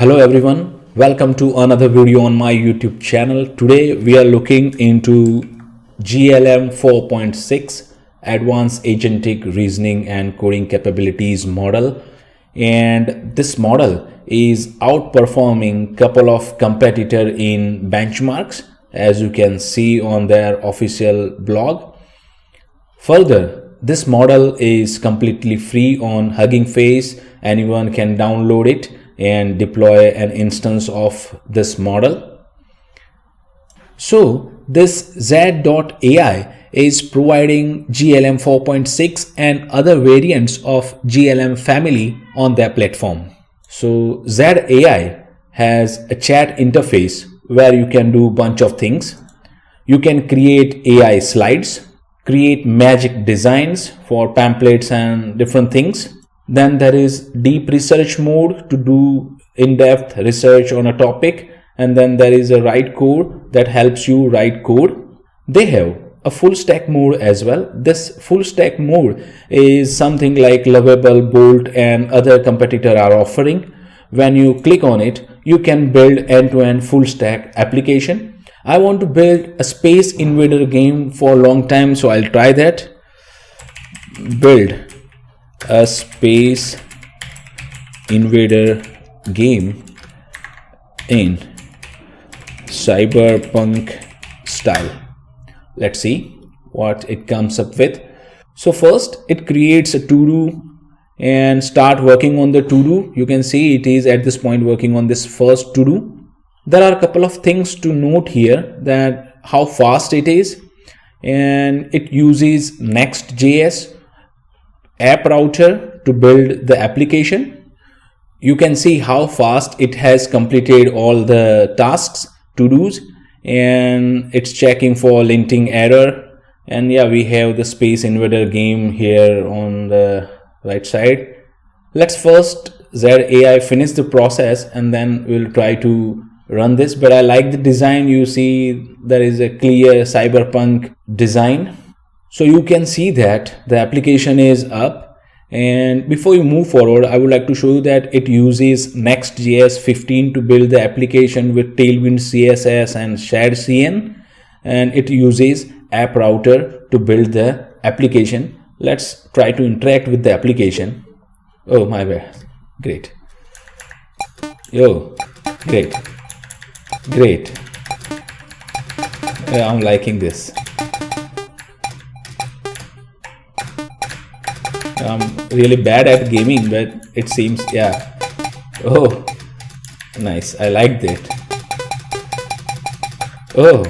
Hello everyone, welcome to another video on my YouTube channel. Today we are looking into GLM-4.6 Advanced Agentic Reasoning and Coding Capabilities model, and this model is outperforming couple of competitor in benchmarks, as you can see on their official blog. Further, this model is completely free on Hugging Face. Anyone can download it and deploy an instance of this model. So this Z.ai is providing GLM 4.6 and other variants of GLM family on their platform. So Z.ai has a chat interface where you can do a bunch of things. You can create AI slides, create magic designs for pamphlets and different things. Then there is deep research mode to do in-depth research on a topic, and then there is a write code that helps you write code. They have a full stack mode as well. This full stack mode is something like Lovable, Bolt and other competitor are offering. When you click on it, you can build end-to-end full stack application. I want to build a space invader game for a long time, so I'll try that. Build a space invader game in cyberpunk style. Let's see what it comes up with. So first it creates a to-do and start working on the to-do. You can see it is at this point working on this first to-do. There are a couple of things to note here, that how fast it is, and it uses Next.js app router to build the application. You can see how fast it has completed all the tasks, to-dos, and it's checking for linting error. And yeah, we have the space invader game here on the right side. Let's first Z.ai finish the process and then we'll try to run this. But I like the design. You see there is a clear cyberpunk design. So you can see that the application is up, and before you move forward, I would like to show you that it uses Next.js 15 to build the application with Tailwind CSS and Shared CN, and it uses app router to build the application. Let's try to interact with the application. Oh my bad, great. Yo, great. Yeah, I'm liking this. I'm really bad at gaming, but it seems, yeah. Oh, nice. I like that. Oh,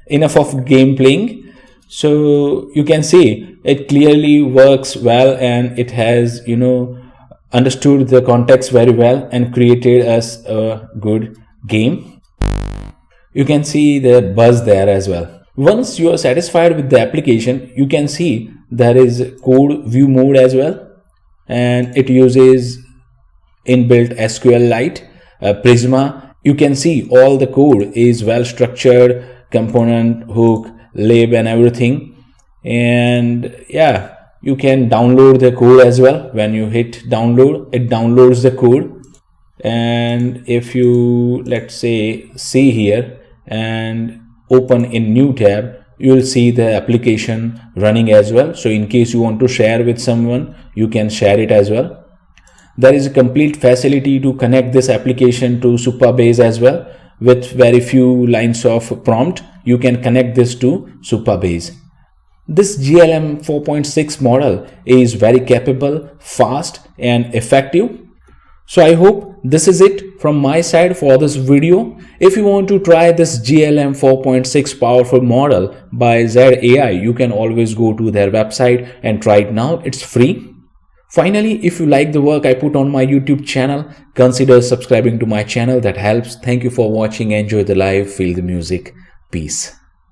enough of game playing. So you can see it clearly works well, and it has, understood the context very well and created us a good game. You can see the buzz there as well. Once you are satisfied with the application, you can see there is code view mode as well, and it uses inbuilt SQLite, Prisma. You can see all the code is well structured, component, hook, lib and everything. And yeah, you can download the code as well. When you hit download, it downloads the code. And if you, let's say, see here and open in new tab, you will see the application running as well. So in case you want to share with someone, you can share it as well. There is a complete facility to connect this application to Supabase as well. With very few lines of prompt, you can connect this to Supabase. This GLM 4.6 model is very capable, fast and effective. So I hope this is it from my side for this video. If you want to try this GLM 4.6 powerful model by Z.ai, you can always go to their website and try it now. It's free. Finally, if you like the work I put on my YouTube channel, consider subscribing to my channel. That helps. Thank you for watching. Enjoy the live. Feel the music. Peace.